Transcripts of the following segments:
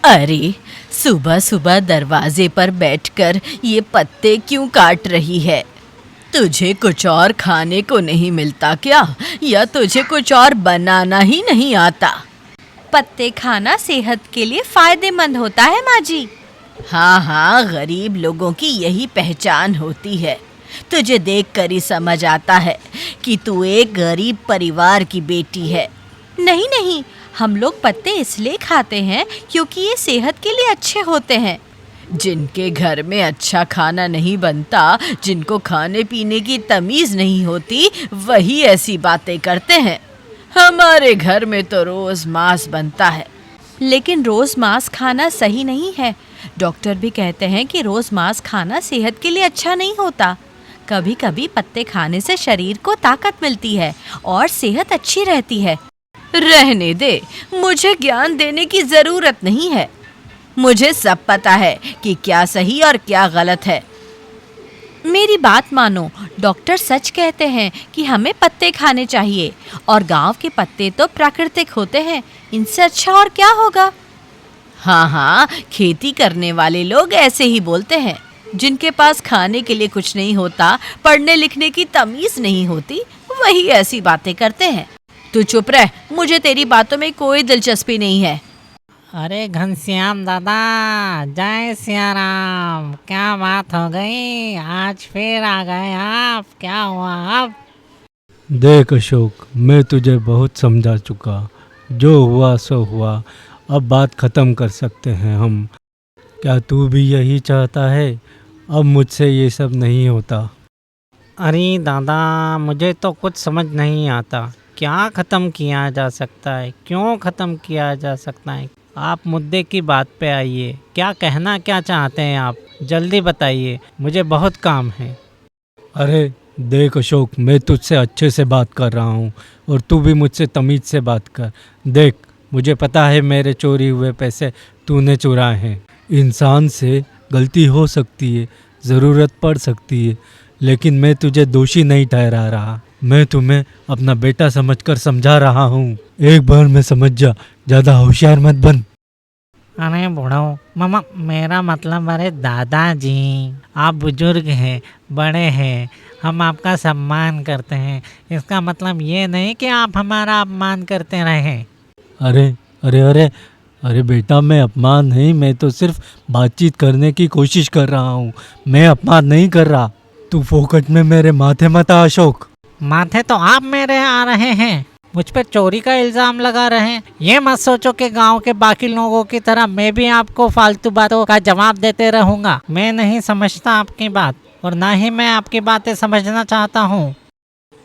अरे, सुबह सुबह दरवाजे पर बैठकर ये पत्ते क्यों काट रही है? तुझे कुछ और खाने को नहीं मिलता क्या, या तुझे कुछ और बनाना ही नहीं आता? पत्ते खाना सेहत के लिए फायदेमंद होता है माँ जी। हाँ हाँ, गरीब लोगों की यही पहचान होती है। तुझे देखकर ही समझ आता है कि तू एक गरीब परिवार की बेटी है। नहीं नहीं, हम लोग पत्ते इसलिए खाते हैं क्योंकि ये सेहत के लिए अच्छे होते हैं। जिनके घर में अच्छा खाना नहीं बनता, जिनको खाने पीने की तमीज नहीं होती, वही ऐसी बातें करते हैं। हमारे घर में तो रोज मांस बनता है। लेकिन रोज मांस खाना सही नहीं है। डॉक्टर भी कहते हैं कि रोज मांस खाना सेहत के लिए अच्छा नहीं होता। कभी कभी पत्ते खाने से शरीर को ताकत मिलती है और सेहत अच्छी रहती है। रहने दे, मुझे ज्ञान देने की जरूरत नहीं है। मुझे सब पता है कि क्या सही और क्या गलत है। मेरी बात मानो, डॉक्टर सच कहते हैं कि हमें पत्ते खाने चाहिए, और गांव के पत्ते तो प्राकृतिक होते हैं। इनसे अच्छा और क्या होगा। हाँ हाँ, खेती करने वाले लोग ऐसे ही बोलते हैं। जिनके पास खाने के लिए कुछ नहीं होता, पढ़ने लिखने की तमीज नहीं होती, वही ऐसी बातें करते हैं। तू चुप रह, मुझे तेरी बातों में कोई दिलचस्पी नहीं है। अरे घनश्याम दादा, जय सिया राम। क्या बात हो गई, आज फिर आ गए आप? क्या हुआ अब? देख अशोक, मैं तुझे बहुत समझा चुका। जो हुआ सो हुआ, अब बात ख़त्म कर सकते हैं हम। क्या तू भी यही चाहता है? अब मुझसे ये सब नहीं होता। अरे दादा, मुझे तो कुछ समझ नहीं आता। क्या ख़त्म किया जा सकता है, क्यों ख़त्म किया जा सकता है? आप मुद्दे की बात पे आइए। क्या कहना क्या चाहते हैं आप? जल्दी बताइए, मुझे बहुत काम है। अरे देख अशोक, मैं तुझसे अच्छे से बात कर रहा हूँ और तू भी मुझसे तमीज़ से बात कर। देख, मुझे पता है मेरे चोरी हुए पैसे तूने चुराए हैं। इंसान से गलती हो सकती है, ज़रूरत पड़ सकती है, लेकिन मैं तुझे दोषी नहीं ठहरा रहा। मैं तुम्हें अपना बेटा समझकर समझा रहा हूँ। एक बार मैं समझ जा, ज़्यादा होशियार मत बन। अरे बूढ़ो मामा, मेरा मतलब अरे दादाजी, आप बुजुर्ग हैं, बड़े हैं, हम आपका सम्मान करते हैं। इसका मतलब ये नहीं कि आप हमारा अपमान करते रहें। अरे अरे अरे अरे बेटा, मैं अपमान नहीं, मैं तो सिर्फ बातचीत करने की कोशिश कर रहा हूँ। मैं अपमान नहीं कर रहा। तू फोकट में मेरे माथे मत आ अशोक। माथे तो आप मेरे आ रहे हैं, मुझ पे चोरी का इल्ज़ाम लगा रहे हैं। ये मत सोचो कि गांव के बाकी लोगों की तरह मैं भी आपको फालतू बातों का जवाब देते रहूँगा। मैं नहीं समझता आपकी बात, और ना ही मैं आपकी बातें समझना चाहता हूँ।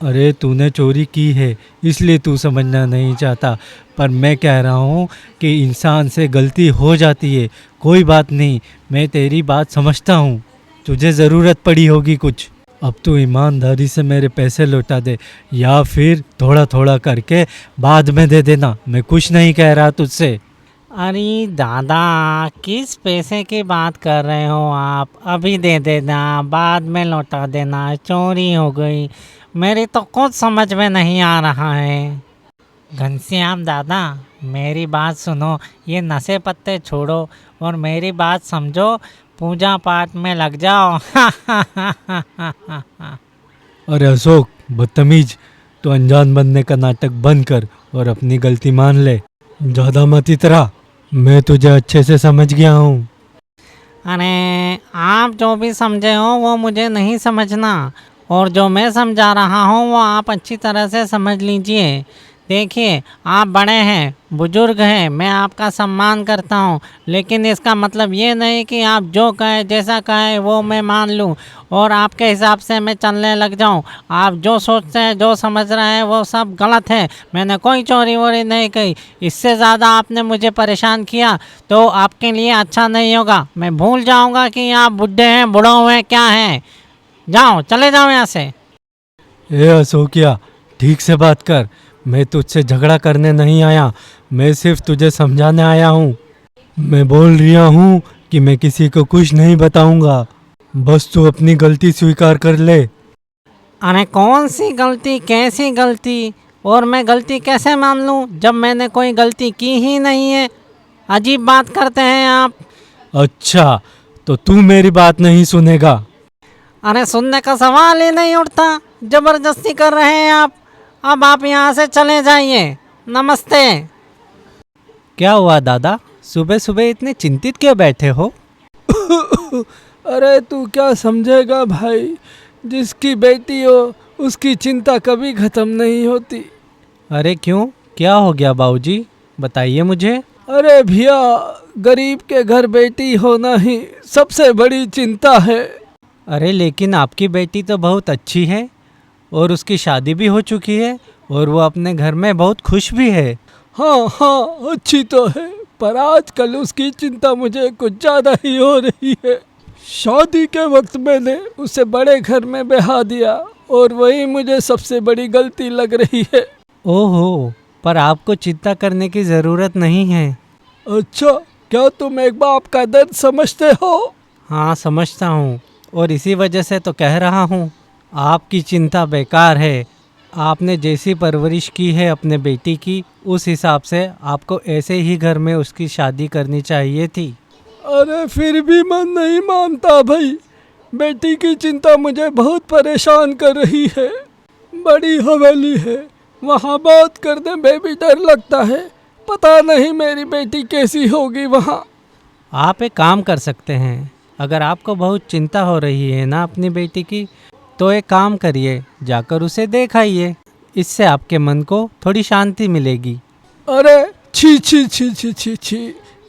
अरे तूने चोरी की है इसलिए तू समझना नहीं चाहता, पर मैं कह रहा हूँ कि इंसान से गलती हो जाती है। कोई बात नहीं, मैं तेरी बात समझता हूँ। तुझे ज़रूरत पड़ी होगी कुछ। अब तू ईमानदारी से मेरे पैसे लौटा दे, या फिर थोड़ा थोड़ा करके बाद में दे देना। मैं कुछ नहीं कह रहा तुझसे। अरे दादा, किस पैसे की बात कर रहे हो आप? अभी दे देना, बाद में लौटा देना, चोरी हो गई, मेरी तो कुछ समझ में नहीं आ रहा है। घनश्याम दादा, मेरी बात सुनो, ये नशे पत्ते छोड़ो और मेरी बात समझो, पूजा पाठ में लग जाओ। अरे अशोक बदतमीज, तो अनजान बनने का नाटक बंद कर और अपनी गलती मान ले। ज़्यादा मत इतरा, मैं तुझे अच्छे से समझ गया हूँ। अरे आप जो भी समझे हो वो मुझे नहीं समझना, और जो मैं समझा रहा हूँ वो आप अच्छी तरह से समझ लीजिए। देखिए, आप बड़े हैं, बुजुर्ग हैं, मैं आपका सम्मान करता हूँ, लेकिन इसका मतलब ये नहीं कि आप जो कहें, जैसा कहें वो मैं मान लूँ और आपके हिसाब से मैं चलने लग जाऊँ। आप जो सोचते हैं, जो समझ रहे हैं, वो सब गलत है। मैंने कोई चोरी वोरी नहीं की। इससे ज़्यादा आपने मुझे परेशान किया तो आपके लिए अच्छा नहीं होगा। मैं भूल जाऊँगा कि आप बुढ़े हैं, बूढ़ो हैं, क्या हैं। जाओ, चले जाओ यहाँ से। ए अशोकिया, ठीक से बात कर। मैं तुझसे झगड़ा करने नहीं आया, मैं सिर्फ तुझे समझाने आया हूँ। मैं बोल रहा हूँ कि मैं किसी को कुछ नहीं बताऊँगा। बस तू अपनी गलती स्वीकार कर ले। अरे कौन सी गलती, कैसी गलती, और मैं गलती कैसे मान लूँ जब मैंने कोई गलती की ही नहीं है? अजीब बात करते हैं आप। अच्छा, तो तू मेरी बात नहीं सुनेगा? अरे सुनने का सवाल ही नहीं उठता, जबरदस्ती कर रहे हैं आप। अब आप यहाँ से चले जाइए। नमस्ते। क्या हुआ दादा, सुबह सुबह इतने चिंतित क्यों बैठे हो? अरे तू क्या समझेगा भाई, जिसकी बेटी हो उसकी चिंता कभी ख़त्म नहीं होती। अरे क्यों, क्या हो गया बाबूजी, बताइए मुझे। अरे भैया, गरीब के घर बेटी होना ही सबसे बड़ी चिंता है। अरे लेकिन आपकी बेटी तो बहुत अच्छी है और उसकी शादी भी हो चुकी है और वो अपने घर में बहुत खुश भी है। हाँ हाँ, अच्छी तो है, पर आजकल उसकी चिंता मुझे कुछ ज़्यादा ही हो रही है। शादी के वक्त मैंने उसे बड़े घर में ब्याह दिया और वही मुझे सबसे बड़ी गलती लग रही है। ओहो, पर आपको चिंता करने की ज़रूरत नहीं है। अच्छा, क्या तुम एक बाप का दर्द समझते हो? हाँ समझता हूँ, और इसी वजह से तो कह रहा हूँ आपकी चिंता बेकार है। आपने जैसी परवरिश की है अपने बेटी की, उस हिसाब से आपको ऐसे ही घर में उसकी शादी करनी चाहिए थी। अरे फिर भी मन नहीं मानता भाई, बेटी की चिंता मुझे बहुत परेशान कर रही है। बड़ी हवेली है, वहाँ बात करने में भी डर लगता है। पता नहीं मेरी बेटी कैसी होगी वहाँ। आप एक काम कर सकते हैं, अगर आपको बहुत चिंता हो रही है ना अपनी बेटी की, तो एक काम करिए, जाकर उसे देख आइए। इससे आपके मन को थोड़ी शांति मिलेगी। अरे छी छी छी छी छी छी,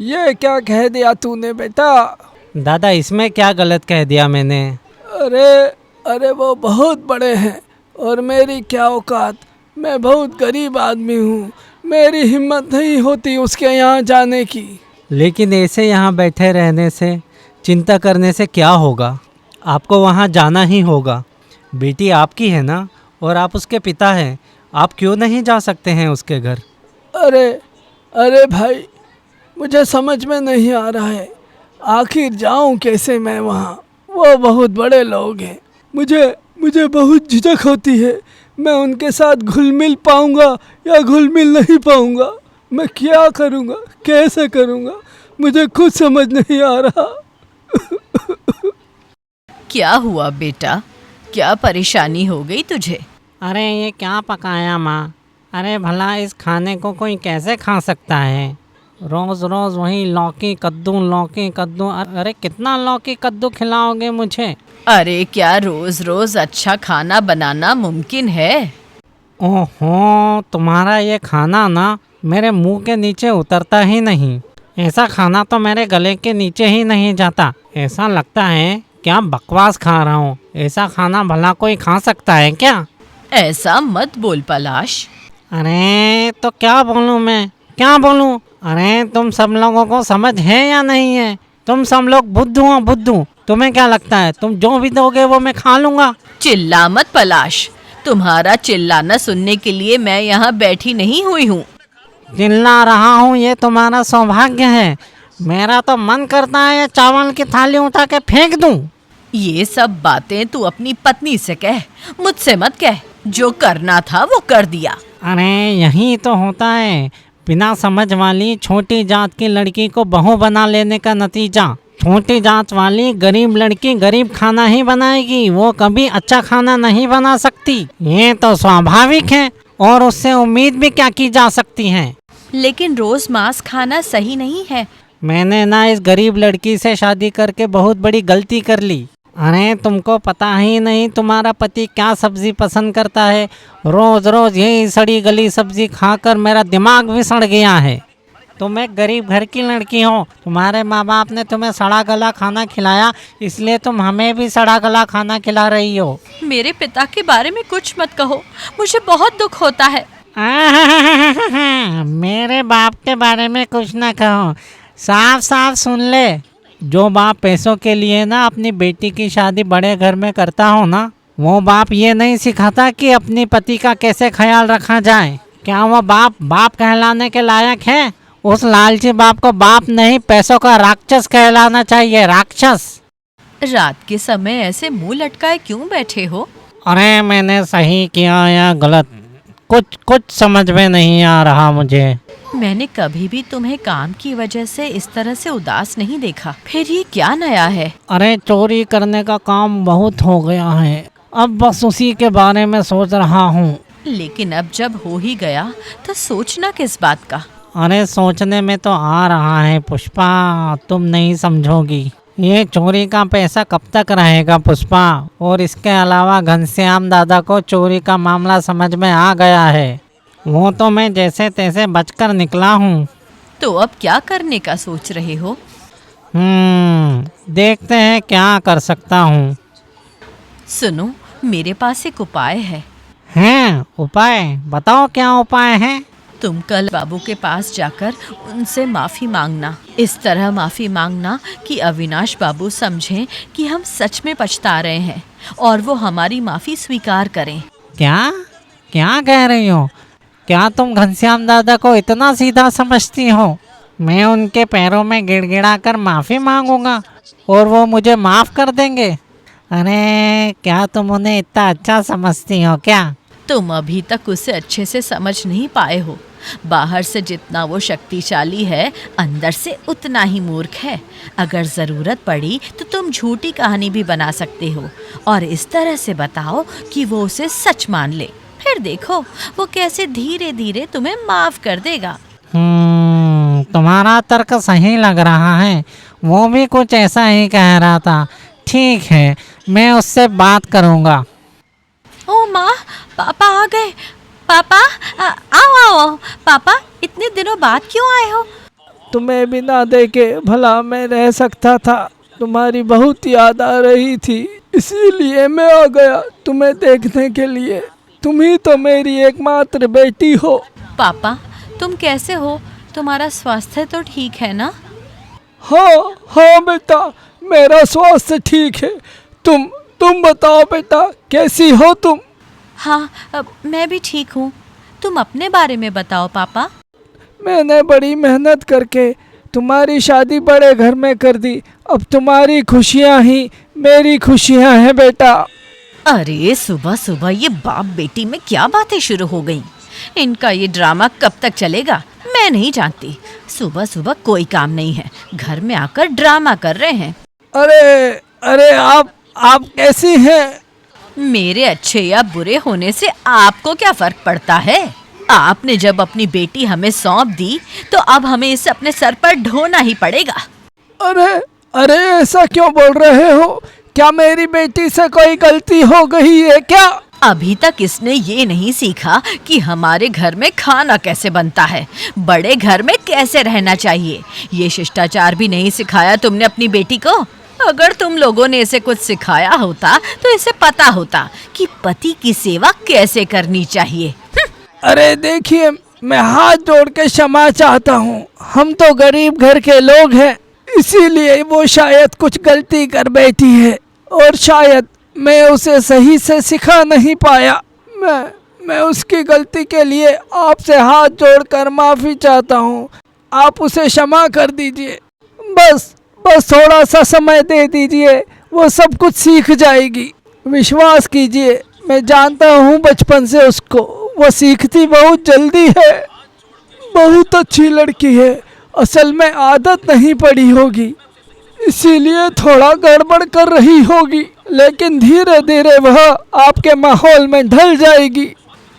ये क्या कह दिया तूने बेटा? दादा इसमें क्या गलत कह दिया मैंने? अरे अरे वो बहुत बड़े हैं और मेरी क्या औकात। मैं बहुत गरीब आदमी हूँ, मेरी हिम्मत नहीं होती उसके यहाँ जाने की। लेकिन ऐसे यहाँ बैठे रहने से, चिंता करने से क्या होगा? आपको वहाँ जाना ही होगा। बेटी आपकी है ना, और आप उसके पिता हैं। आप क्यों नहीं जा सकते हैं उसके घर? अरे अरे भाई, मुझे समझ में नहीं आ रहा है, आखिर जाऊं कैसे मैं वहाँ? वो बहुत बड़े लोग हैं, मुझे बहुत झिझक होती है। मैं उनके साथ घुल मिल पाऊँगा या घुल मिल नहीं पाऊँगा? मैं क्या करूँगा, कैसे करूँगा, मुझे खुद समझ नहीं आ रहा। क्या हुआ बेटा, क्या परेशानी हो गई तुझे? अरे ये क्या पकाया माँ? अरे भला इस खाने को कोई कैसे खा सकता है? रोज़ रोज़ वही लौकी कद्दू। अरे कितना लौकी कद्दू खिलाओगे मुझे? अरे क्या रोज रोज अच्छा खाना बनाना मुमकिन है? ओहो, तुम्हारा ये खाना ना मेरे मुंह के नीचे उतरता ही नहीं। ऐसा खाना तो मेरे गले के नीचे ही नहीं जाता। ऐसा लगता है क्या बकवास खा रहा हूँ। ऐसा खाना भला कोई खा सकता है क्या? ऐसा मत बोल पलाश। अरे तो क्या बोलूँ मैं, क्या बोलूँ? अरे तुम सब लोगों को समझ है या नहीं है? तुम सब लोग बुद्धू हो, बुद्धू। तुम्हें क्या लगता है तुम जो भी दोगे वो मैं खा लूँगा? चिल्ला मत पलाश, तुम्हारा चिल्लाना सुनने के लिए मैं यहाँ बैठी नहीं हुई हूँ। चिल्ला रहा हूँ ये तुम्हारा सौभाग्य है। मेरा तो मन करता है ये चावल की थाली उठा के फेंक दूँ। ये सब बातें तू अपनी पत्नी से कह, मुझसे मत कह। जो करना था वो कर दिया। अरे यही तो होता है बिना समझ वाली छोटी जात की लड़की को बहू बना लेने का नतीजा। छोटी जात वाली गरीब लड़की गरीब खाना ही बनाएगी, वो कभी अच्छा खाना नहीं बना सकती। ये तो स्वाभाविक है और उससे उम्मीद भी क्या की जा सकती है। लेकिन रोज मांस खाना सही नहीं है। मैंने ना इस गरीब लड़की से शादी करके बहुत बड़ी गलती कर ली। अरे तुमको पता ही नहीं तुम्हारा पति क्या सब्जी पसंद करता है। रोज रोज यही सड़ी गली सब्जी खाकर मेरा दिमाग भी सड़ गया है। तुम एक गरीब घर की लड़की हो, तुम्हारे माँ बाप ने तुम्हें सड़ा गला खाना खिलाया, इसलिए तुम हमें भी सड़ा गला खाना खिला रही हो। मेरे पिता के बारे में कुछ मत कहो, मुझे बहुत दुख होता है। मेरे बाप के बारे में कुछ ना कहो, साफ साफ सुन ले। जो बाप पैसों के लिए ना अपनी बेटी की शादी बड़े घर में करता हो ना, वो बाप ये नहीं सिखाता कि अपनी पति का कैसे ख्याल रखा जाए। क्या वो बाप कहलाने के लायक है? उस लालची बाप को बाप नहीं, पैसों का राक्षस कहलाना चाहिए, राक्षस। रात के समय ऐसे मुंह लटकाए क्यों बैठे हो? अरे मैंने सही किया या गलत, कुछ समझ में नहीं आ रहा मुझे। मैंने कभी भी तुम्हें काम की वजह से इस तरह से उदास नहीं देखा। फिर ये क्या नया है? अरे चोरी करने का काम बहुत हो गया है, अब बस उसी के बारे में सोच रहा हूँ। लेकिन अब जब हो ही गया तो सोचना किस बात का? अरे सोचने में तो आ रहा है पुष्पा, तुम नहीं समझोगी। ये चोरी का पैसा कब तक रहेगा पुष्पा? और इसके अलावा घनश्याम दादा को चोरी का मामला समझ में आ गया है। वो तो मैं जैसे तैसे बचकर निकला हूँ। तो अब क्या करने का सोच रहे हो? देखते हैं क्या कर सकता हूँ। सुनो, मेरे पास एक उपाय है। हैं उपाय? बताओ क्या उपाय है। तुम कल बाबू के पास जाकर उनसे माफ़ी मांगना। इस तरह माफ़ी मांगना कि अविनाश बाबू समझें कि हम सच में पछता रहे हैं और वो हमारी माफ़ी स्वीकार करें। क्या क्या कह रही हो? क्या तुम घनश्याम दादा को इतना सीधा समझती हो? मैं उनके पैरों में गिड़गिड़ा कर माफ़ी मांगूंगा और वो मुझे माफ़ कर देंगे? अरे क्या तुम उन्हें इतना अच्छा समझती हो क्या? तुम अभी तक उसे अच्छे से समझ नहीं पाए हो। बाहर से जितना वो शक्तिशाली है, अंदर से उतना ही मूर्ख है। अगर ज़रूरत पड़ी तो तुम झूठी कहानी भी बना सकते हो और इस तरह से बताओ कि वो उसे सच मान ले। फिर देखो वो कैसे धीरे धीरे तुम्हें माफ़ कर देगा। तुम्हारा तर्क सही लग रहा है, वो भी कुछ ऐसा ही कह रहा था। ठीक है, मैं उससे बात करूँगा। ओ माँ, पापा आ गए। पापा आओ आओ। पापा इतने दिनों बाद क्यों आए हो? तुम्हें बिना देखे भला मैं रह सकता था? तुम्हारी बहुत याद आ रही थी, इसीलिए मैं आ गया तुम्हें देखने के लिए। तुम ही तो मेरी एकमात्र बेटी हो। पापा तुम कैसे हो? तुम्हारा स्वास्थ्य तो ठीक है ना? हाँ हाँ बेटा, मेरा स्वास्थ्य ठीक है। तुम बताओ बेटा, कैसी हो तुम? हाँ, मैं भी ठीक हूँ। तुम अपने बारे में बताओ पापा। मैंने बड़ी मेहनत करके तुम्हारी शादी बड़े घर में कर दी। अब तुम्हारी खुशियाँ ही मेरी खुशियाँ हैं बेटा। अरे सुबह सुबह ये बाप बेटी में क्या बातें शुरू हो गई? इनका ये ड्रामा कब तक चलेगा मैं नहीं जानती। सुबह सुबह कोई काम नहीं है, घर में आकर ड्रामा कर रहे हैं। अरे अरे आप कैसी हैं? मेरे अच्छे या बुरे होने से आपको क्या फर्क पड़ता है? आपने जब अपनी बेटी हमें सौंप दी तो अब हमें इसे अपने सर पर ढोना ही पड़ेगा। अरे अरे ऐसा क्यों बोल रहे हो? क्या मेरी बेटी से कोई गलती हो गई है क्या? अभी तक इसने ये नहीं सीखा कि हमारे घर में खाना कैसे बनता है, बड़े घर में कैसे रहना चाहिए। ये शिष्टाचार भी नहीं सिखाया तुमने अपनी बेटी को। अगर तुम लोगों ने इसे कुछ सिखाया होता तो इसे पता होता कि पति की सेवा कैसे करनी चाहिए। अरे देखिए, मैं हाथ जोड़ के क्षमा चाहता हूँ। हम तो गरीब घर के लोग हैं, इसीलिए वो शायद कुछ गलती कर बैठी है और शायद मैं उसे सही से सिखा नहीं पाया। मैं उसकी गलती के लिए आपसे हाथ जोड़कर माफ़ी चाहता हूँ। आप उसे क्षमा कर दीजिए। बस थोड़ा सा समय दे दीजिए, वो सब कुछ सीख जाएगी। विश्वास कीजिए, मैं जानता हूँ बचपन से उसको, वो सीखती बहुत जल्दी है। बहुत अच्छी लड़की है, असल में आदत नहीं पड़ी होगी, इसीलिए थोड़ा गड़बड़ कर रही होगी, लेकिन धीरे धीरे वह आपके माहौल में ढल जाएगी।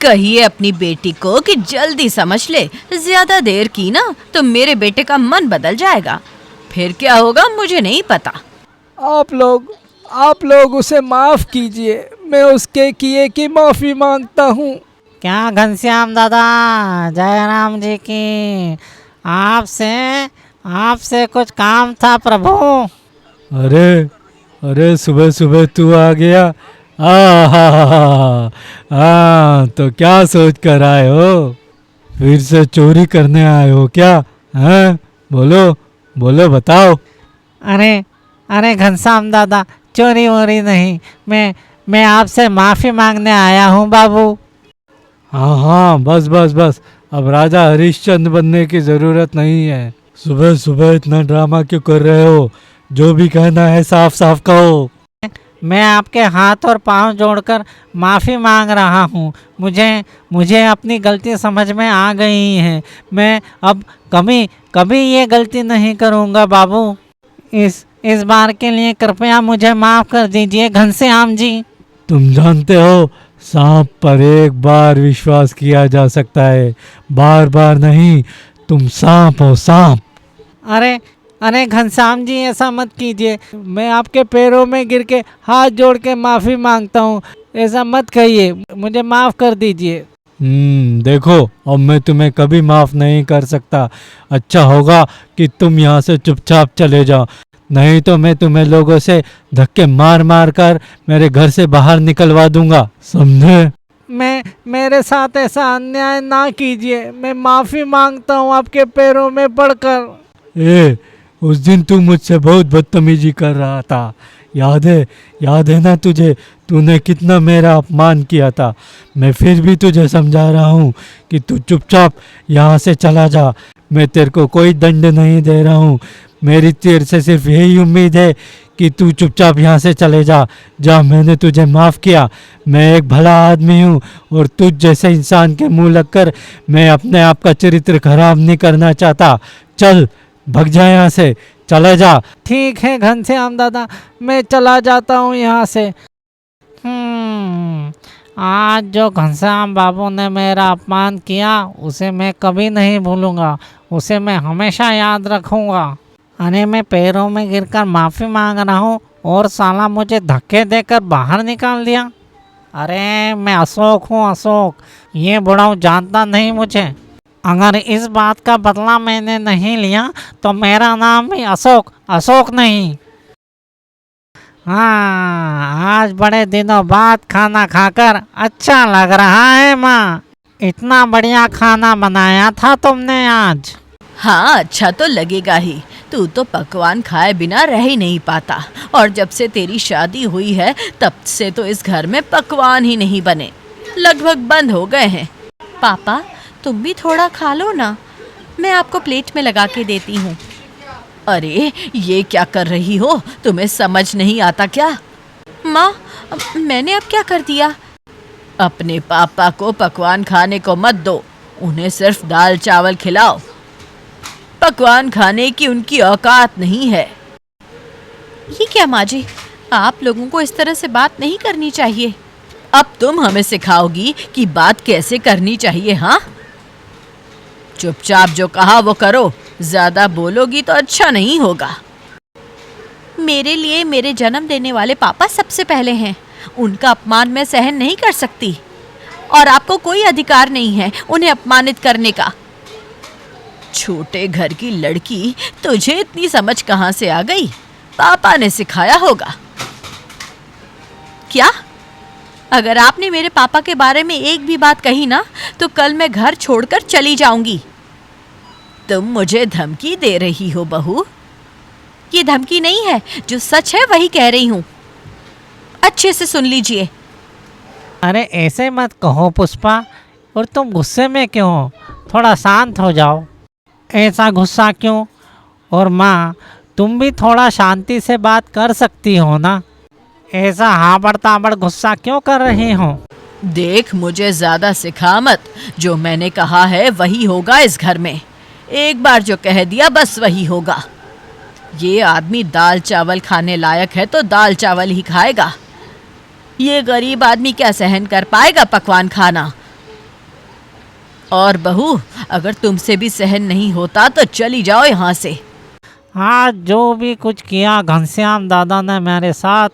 कहिए अपनी बेटी को कि जल्दी समझ ले। ज्यादा देर की ना तो मेरे बेटे का मन बदल जाएगा। फिर क्या होगा मुझे नहीं पता। आप लोग उसे माफ़ कीजिए। मैं उसके किए की माफ़ी मांगता हूँ। क्या घनश्याम दादा, जयराम जी की आपसे कुछ काम था प्रभु। अरे सुबह सुबह तू आ गया। तो क्या सोच कर आए हो? फिर से चोरी करने आए हो क्या? हैं? बोलो बताओ। अरे घनश्याम दादा, चोरी वोरी नहीं, मैं आपसे माफ़ी मांगने आया हूँ बाबू। हाँ बस अब राजा हरिश्चंद्र बनने की ज़रूरत नहीं है। सुबह सुबह इतना ड्रामा क्यों कर रहे हो? जो भी कहना है साफ साफ कहो। मैं आपके हाथ और पांव जोड़कर माफ़ी मांग रहा हूँ। मुझे मुझे अपनी गलती समझ में आ गई है। मैं अब कभी कभी ये गलती नहीं करूँगा बाबू। इस बार के लिए कृपया मुझे माफ़ कर दीजिए घनश्याम जी। तुम जानते हो, सांप पर एक बार विश्वास किया जा सकता है, बार बार नहीं। तुम सांप हो, सांप। अरे अरे घनश्याम जी, ऐसा मत कीजिए। मैं आपके पैरों में गिर के हाथ जोड़ के माफ़ी मांगता हूँ। ऐसा मत कहिए, मुझे माफ़ कर दीजिए। देखो, अब मैं तुम्हें कभी माफ़ नहीं कर सकता। अच्छा होगा कि तुम यहाँ से चुपचाप चले जाओ, नहीं तो मैं तुम्हें लोगों से धक्के मार मार कर मेरे घर से बाहर निकलवा दूंगा, समझे? मेरे साथ ऐसा अन्याय ना कीजिए। मैं माफ़ी मांगता हूँ आपके पैरों में पड़कर। उस दिन तू मुझसे बहुत बदतमीजी कर रहा था, याद है ना तुझे? तूने कितना मेरा अपमान किया था। मैं फिर भी तुझे समझा रहा हूँ कि तू चुपचाप यहाँ से चला जा। मैं तेरे को कोई दंड नहीं दे रहा हूँ। मेरी तेरे से सिर्फ यही उम्मीद है कि तू चुपचाप यहाँ से चले जा। मैंने तुझे माफ़ किया। मैं एक भला आदमी हूँ और तुझ जैसे इंसान के मुंह लगकर मैं अपने आप का चरित्र खराब नहीं करना चाहता। चल, भग जा यहाँ से, चले जा। ठीक है घनश्याम दादा, मैं चला जाता हूँ यहाँ से। आज जो घनश्याम बाबू ने मेरा अपमान किया उसे मैं कभी नहीं भूलूंगा। उसे मैं हमेशा याद रखूंगा। अरे मैं पैरों में गिरकर माफ़ी मांग रहा हूँ और साला मुझे धक्के देकर बाहर निकाल दिया। अरे मैं अशोक हूँ, अशोक। ये बुढ़ाऊ जानता नहीं मुझे। अगर इस बात का बदला मैंने नहीं लिया तो मेरा नाम भी अशोक नहीं। हाँ, आज बड़े दिनों बाद खाना खाकर अच्छा लग रहा है माँ। इतना बढ़िया खाना बनाया था तुमने आज। हाँ, अच्छा तो लगेगा ही। तू तो पकवान खाए बिना रह ही नहीं पाता, और जब से तेरी शादी हुई है तब से तो इस घर में पकवान ही नहीं बने, लगभग बंद हो गए हैं। पापा, तुम भी थोड़ा खा लो ना, मैं आपको प्लेट में लगा के देती हूँ। अरे ये क्या कर रही हो? तुम्हें समझ नहीं आता क्या? माँ, मैंने अब क्या कर दिया? अपने पापा को पकवान खाने को मत दो, उन्हें सिर्फ दाल चावल खिलाओ। पकवान खाने की उनकी औकात नहीं है। ये क्या माँ जी, आप लोगों को इस तरह से बात नहीं करनी चाहिए। अब तुम हमें सिखाओगी कि बात कैसे करनी चाहिए? हाँ, चुपचाप जो कहा वो करो, ज्यादा बोलोगी तो अच्छा नहीं होगा। मेरे लिए मेरे जन्म देने वाले पापा सबसे पहले हैं। उनका अपमान मैं सहन नहीं कर सकती, और आपको कोई अधिकार नहीं है उन्हें अपमानित करने का। छोटे घर की लड़की, तुझे इतनी समझ कहाँ से आ गई? पापा ने सिखाया होगा। क्या? अगर आपने मेरे पापा के बारे में एक भी बात कही ना, तो कल मैं घर छोड़कर चली जाऊंगी। तुम मुझे धमकी दे रही हो बहू? ये धमकी नहीं है, जो सच है वही कह रही हूँ। अच्छे से सुन लीजिए। अरे ऐसे मत कहो पुष्पा, और तुम गुस्से में क्यों हो? थोड़ा शांत हो जाओ। ऐसा गुस्सा क्यों? और माँ, तुम भी थोड़ा शांति से बात कर सकती हो ना? ऐसा हाबड़ ताबड़ गुस्सा क्यों कर रही हो? देख, मुझे ज्यादा सिखा मत। जो मैंने कहा है वही होगा इस घर में। एक बार जो कह दिया बस वही होगा। ये आदमी दाल चावल खाने लायक है तो दाल चावल ही खाएगा। ये गरीब आदमी क्या सहन कर पाएगा पकवान खाना? और बहू, अगर तुमसे भी सहन नहीं होता तो चली जाओ यहाँ से। हाँ, जो भी कुछ किया घनश्याम दादा ने मेरे साथ,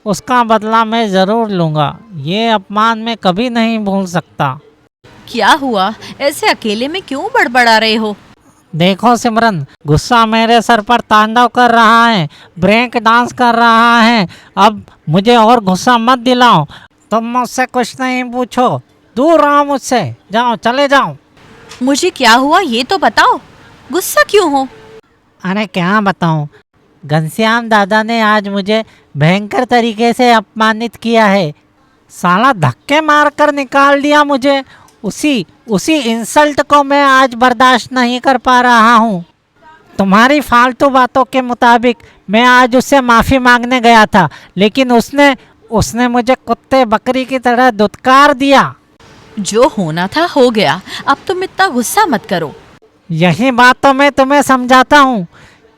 उसका बदला मैं ज़रूर लूँगा। ये अपमान मैं कभी नहीं भूल सकता। क्या हुआ? ऐसे अकेले में क्यों बड़बड़ा रहे हो? देखो सिमरन, गुस्सा मेरे सर पर तांडव कर रहा है, ब्रेक डांस कर रहा है। अब मुझे और गुस्सा मत दिलाओ। तुम मुझसे कुछ नहीं पूछो, दूर रहो मुझसे। जाओ, चले जाओ। मुझे क्या हुआ ये तो बताओ, गुस्सा क्यों हो? अरे क्या बताऊं, घनश्याम दादा ने आज मुझे भयंकर तरीके से अपमानित किया है। साला धक्के मार कर निकाल दिया मुझे। उसी इंसल्ट को मैं आज बर्दाश्त नहीं कर पा रहा हूँ। तुम्हारी फालतू बातों के मुताबिक मैं आज उससे माफ़ी मांगने गया था, लेकिन उसने मुझे कुत्ते बकरी की तरह धुतकार दिया। जो होना था हो गया, अब तुम इतना गुस्सा मत करो। यही बात तो मैं तुम्हें समझाता हूँ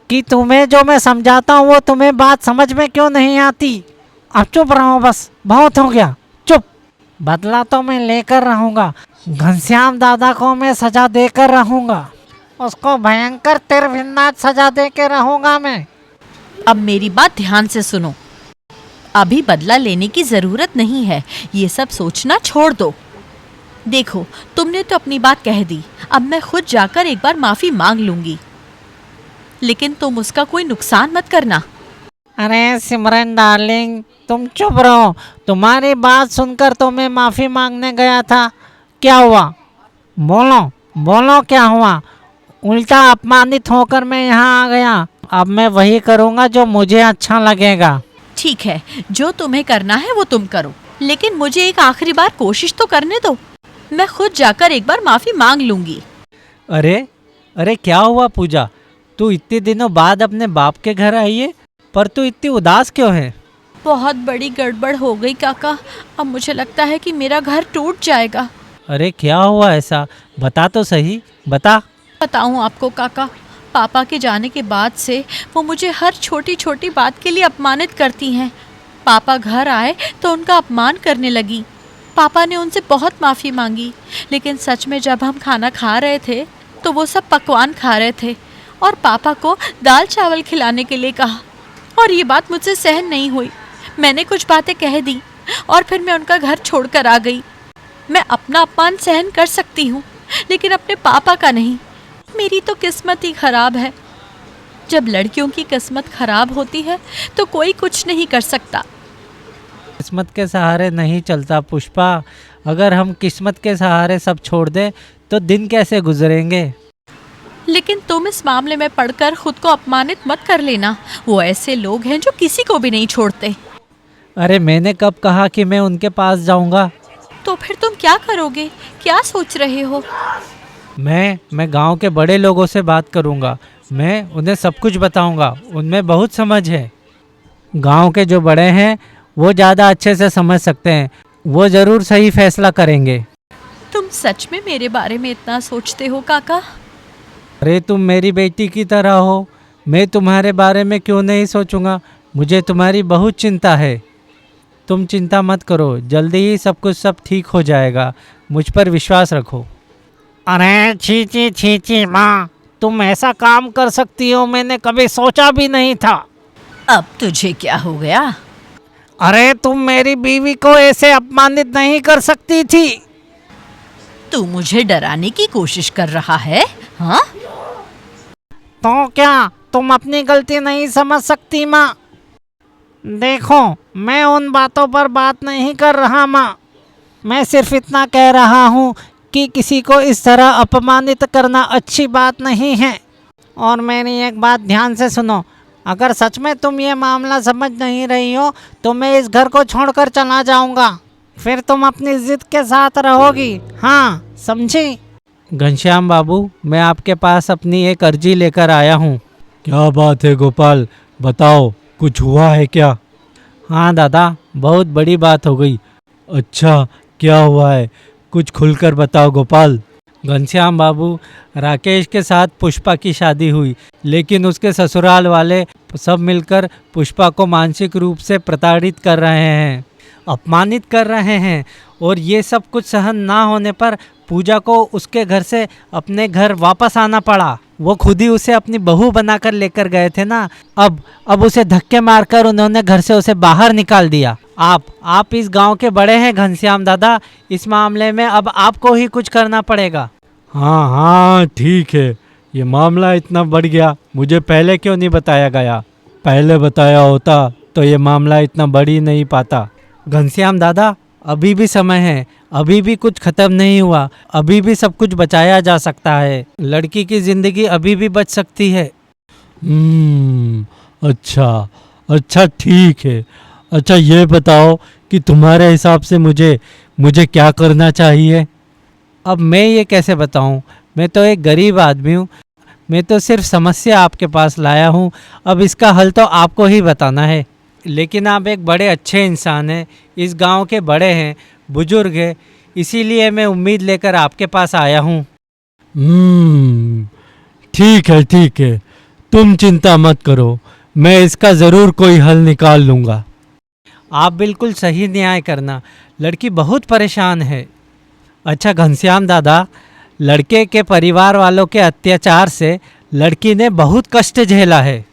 कि तुम्हें जो मैं समझाता हूँ वो तुम्हें बात समझ में क्यों नहीं आती। अब चुप रहो, बस बहुत हो गया, चुप। बदला तो मैं लेकर रहूँगा, घनश्याम दादा को मैं सजा देकर रहूँगा, उसको भयंकर तिरभिन्नाथ सजा दे के रहूँगा मैं। अब मेरी बात ध्यान से सुनो, अभी बदला लेने की जरूरत नहीं है, ये सब सोचना छोड़ दो। देखो, तुमने तो अपनी बात कह दी, अब मैं खुद जाकर एक बार माफी मांग लूंगी, लेकिन तुम उसका कोई नुकसान मत करना। अरे सिमरन डार्लिंग, तुम चुप रहो। तुम्हारी बात सुनकर तो मैं माफ़ी मांगने गया था, क्या हुआ? बोलो बोलो, क्या हुआ? उल्टा अपमानित होकर मैं यहाँ आ गया। अब मैं वही करूँगा जो मुझे अच्छा लगेगा। ठीक है, जो तुम्हें करना है वो तुम करो, लेकिन मुझे एक आखिरी बार कोशिश तो करने दो। मैं खुद जाकर एक बार माफी मांग लूंगी। अरे अरे क्या हुआ पूजा, तू इतने दिनों बाद अपने बाप के घर आई है, पर तू इतनी उदास क्यों है? बहुत बड़ी गड़बड़ हो गई काका, अब मुझे लगता है कि मेरा घर टूट जाएगा। अरे क्या हुआ ऐसा, बता तो सही, बता। बताऊं आपको काका, पापा के जाने के बाद से वो मुझे हर छोटी छोटी बात के लिए अपमानित करती हैं। पापा घर आए तो उनका अपमान करने लगी। पापा ने उनसे बहुत माफ़ी मांगी, लेकिन सच में जब हम खाना खा रहे थे तो वो सब पकवान खा रहे थे और पापा को दाल चावल खिलाने के लिए कहा, और ये बात मुझसे सहन नहीं हुई। मैंने कुछ बातें कह दी और फिर मैं उनका घर छोड़कर आ गई। मैं अपना अपमान सहन कर सकती हूँ, लेकिन अपने पापा का नहीं। मेरी तो किस्मत ही खराब है। जब लड़कियों की किस्मत खराब होती है तो कोई कुछ नहीं कर सकता। किस्मत के सहारे नहीं चलता पुष्पा, अगर हम किस्मत के सहारे सब छोड़ दें तो दिन कैसे गुजरेंगे? लेकिन तुम इस मामले में पढ़कर खुद को अपमानित मत कर लेना। वो ऐसे लोग हैं जो किसी को भी नहीं छोड़ते। अरे मैंने कब कहा कि मैं उनके पास जाऊंगा? तो फिर तुम क्या करोगे? क्या सोच रहे हो? मैं गांव के बड़े लोगों से बात करूंगा, मैं उन्हें सब कुछ बताऊंगा, उनमें बहुत समझ है। गांव के जो बड़े हैं वो ज़्यादा अच्छे से समझ सकते हैं, वो ज़रूर सही फैसला करेंगे। तुम सच में मेरे बारे में इतना सोचते हो काका? अरे तुम मेरी बेटी की तरह हो, मैं तुम्हारे बारे में क्यों नहीं सोचूंगा? मुझे तुम्हारी बहुत चिंता है। तुम चिंता मत करो, जल्दी ही सब कुछ सब ठीक हो जाएगा, मुझ पर विश्वास रखो। अरे छी छी माँ, तुम ऐसा काम कर सकती हो, मैंने कभी सोचा भी नहीं था। अब तुझे क्या हो गया? अरे तुम मेरी बीवी को ऐसे अपमानित नहीं कर सकती थी। तू मुझे डराने की कोशिश कर रहा है? हाँ, तो क्या तुम अपनी गलती नहीं समझ सकती माँ? देखो, मैं उन बातों पर बात नहीं कर रहा माँ। मैं सिर्फ इतना कह रहा हूँ कि किसी को इस तरह अपमानित करना अच्छी बात नहीं है। और मेरी एक बात ध्यान से सुनो, अगर सच में तुम ये मामला समझ नहीं रही हो तो मैं इस घर को छोड़कर चला जाऊँगा, फिर तुम अपनी जिद के साथ रहोगी। हाँ, समझी? घनश्याम बाबू, मैं आपके पास अपनी एक अर्जी लेकर आया हूँ। क्या बात है गोपाल, बताओ, कुछ हुआ है क्या? हाँ दादा, बहुत बड़ी बात हो गई। अच्छा, क्या हुआ है, कुछ खुलकर बताओ गोपाल। घनश्याम बाबू, राकेश के साथ पुष्पा की शादी हुई, लेकिन उसके ससुराल वाले सब मिलकर पुष्पा को मानसिक रूप से प्रताड़ित कर रहे हैं, अपमानित कर रहे हैं, और ये सब कुछ सहन ना होने पर पूजा को उसके घर से अपने घर वापस आना पड़ा। वो खुद ही उसे अपनी बहू बनाकर लेकर गए थे ना, अब उसे धक्के मारकर उन्होंने घर से उसे बाहर निकाल दिया। आप इस गांव के बड़े हैं घनश्याम दादा, इस मामले में अब आपको ही कुछ करना पड़ेगा। हाँ हाँ ठीक है, ये मामला इतना बढ़ गया, मुझे पहले क्यों नहीं बताया गया? पहले बताया होता तो ये मामला इतना बढ़ ही नहीं पाता। घनश्याम दादा, अभी भी समय है, अभी भी कुछ खत्म नहीं हुआ, अभी भी सब कुछ बचाया जा सकता है, लड़की की जिंदगी अभी भी बच सकती है। अच्छा ठीक है। अच्छा ये बताओ कि तुम्हारे हिसाब से मुझे क्या करना चाहिए? अब मैं ये कैसे बताऊं, मैं तो एक गरीब आदमी हूँ, मैं तो सिर्फ समस्या आपके पास लाया हूँ, अब इसका हल तो आपको ही बताना है। लेकिन आप एक बड़े अच्छे इंसान हैं, इस गांव के बड़े हैं, बुजुर्ग हैं, इसीलिए मैं उम्मीद लेकर आपके पास आया हूँ। ठीक है ठीक है, तुम चिंता मत करो, मैं इसका ज़रूर कोई हल निकाल लूँगा। आप बिल्कुल सही न्याय करना, लड़की बहुत परेशान है। अच्छा घनश्याम दादा, लड़के के परिवार वालों के अत्याचार से लड़की ने बहुत कष्ट झेला है।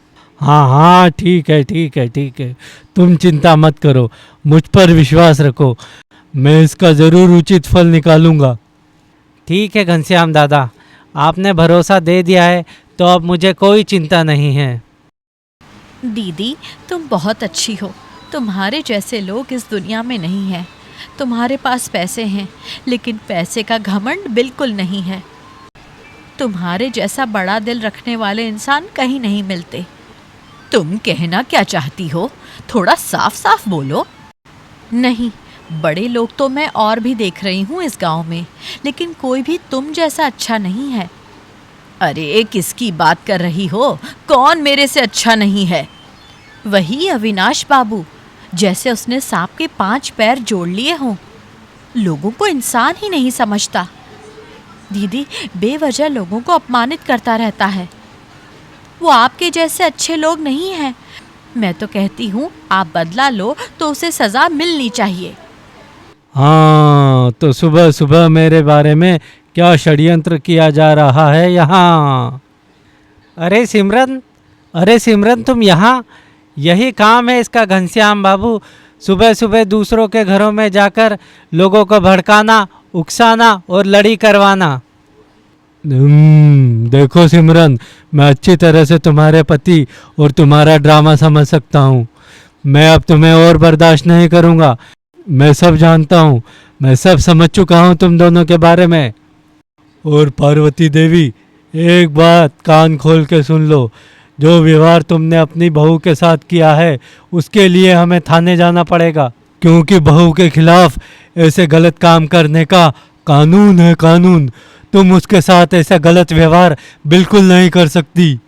हाँ हाँ ठीक है ठीक है ठीक है, तुम चिंता मत करो, मुझ पर विश्वास रखो, मैं इसका ज़रूर उचित फल निकालूंगा। ठीक है घनश्याम दादा, आपने भरोसा दे दिया है तो अब मुझे कोई चिंता नहीं है। दीदी, तुम बहुत अच्छी हो। तुम्हारे जैसे लोग इस दुनिया में नहीं हैं। तुम्हारे पास पैसे हैं, लेकिन पैसे का घमंड बिल्कुल नहीं है। तुम्हारे जैसा बड़ा दिल रखने वाले इंसान कहीं नहीं मिलते। तुम कहना क्या चाहती हो? थोड़ा साफ साफ बोलो। नहीं, बड़े लोग तो मैं और भी देख रही हूँ इस गांव में, लेकिन कोई भी तुम जैसा अच्छा नहीं है। अरे किसकी बात कर रही हो? कौन मेरे से अच्छा नहीं है? वही अविनाश बाबू, जैसे उसने सांप के 5 पैर जोड़ लिए हों। लोगों को इंसान ही नहीं समझता। दीदी, बेवजह लोगों को अपमानित करता रहता है। वो आपके जैसे अच्छे लोग नहीं हैं। मैं तो कहती हूँ आप बदला लो तो उसे सज़ा मिलनी चाहिए। हाँ, तो सुबह सुबह मेरे बारे में क्या षड्यंत्र किया जा रहा है यहाँ? अरे सिमरन तुम यहाँ? यही काम है इसका घनश्याम बाबू, सुबह सुबह दूसरों के घरों में जाकर लोगों को भड़काना, उकसाना और लड़ी करवाना। देखो सिमरन, मैं अच्छी तरह से तुम्हारे पति और तुम्हारा ड्रामा समझ सकता हूँ। मैं अब तुम्हें और बर्दाश्त नहीं करूँगा। मैं सब जानता हूँ, मैं सब समझ चुका हूँ तुम दोनों के बारे में। और पार्वती देवी, एक बात कान खोल के सुन लो, जो व्यवहार तुमने अपनी बहू के साथ किया है उसके लिए हमें थाने जाना पड़ेगा, क्योंकि बहू के खिलाफ ऐसे गलत काम करने का कानून है, कानून। तुम उसके साथ ऐसा गलत व्यवहार बिल्कुल नहीं कर सकती,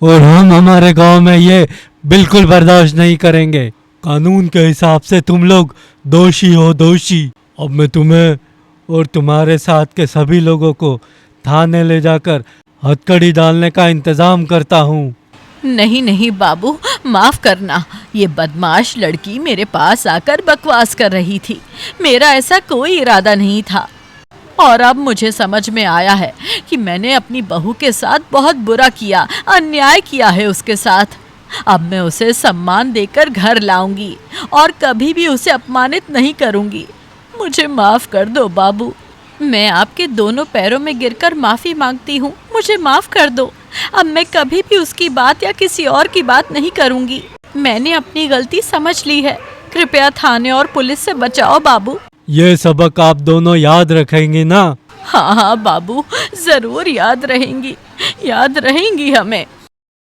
और हम हमारे गांव में ये बिल्कुल बर्दाश्त नहीं करेंगे। कानून के हिसाब से तुम लोग दोषी हो, दोषी। अब मैं तुम्हें और तुम्हारे साथ के सभी लोगों को थाने ले जाकर हथकड़ी डालने का इंतजाम करता हूँ। नहीं नहीं बाबू, माफ करना। ये बदमाश लड़की मेरे पास आकर बकवास कर रही थी। मेरा ऐसा कोई इरादा नहीं था। और अब मुझे समझ में आया है कि मैंने अपनी बहू के साथ बहुत बुरा किया, अन्याय किया है उसके साथ। अब मैं उसे सम्मान देकर घर लाऊंगी और कभी भी उसे अपमानित नहीं करूंगी। मुझे माफ कर दो बाबू। मैं आपके दोनों पैरों में गिरकर माफ़ी मांगती हूँ। मुझे माफ़ कर दो। अब मैं कभी भी उसकी बात या किसी और की बात नहीं करूँगी। मैंने अपनी गलती समझ ली है। कृपया थाने और पुलिस से बचाओ बाबू। ये सबक आप दोनों याद रखेंगे ना? हाँ हाँ बाबू, ज़रूर याद रहेंगी हमें।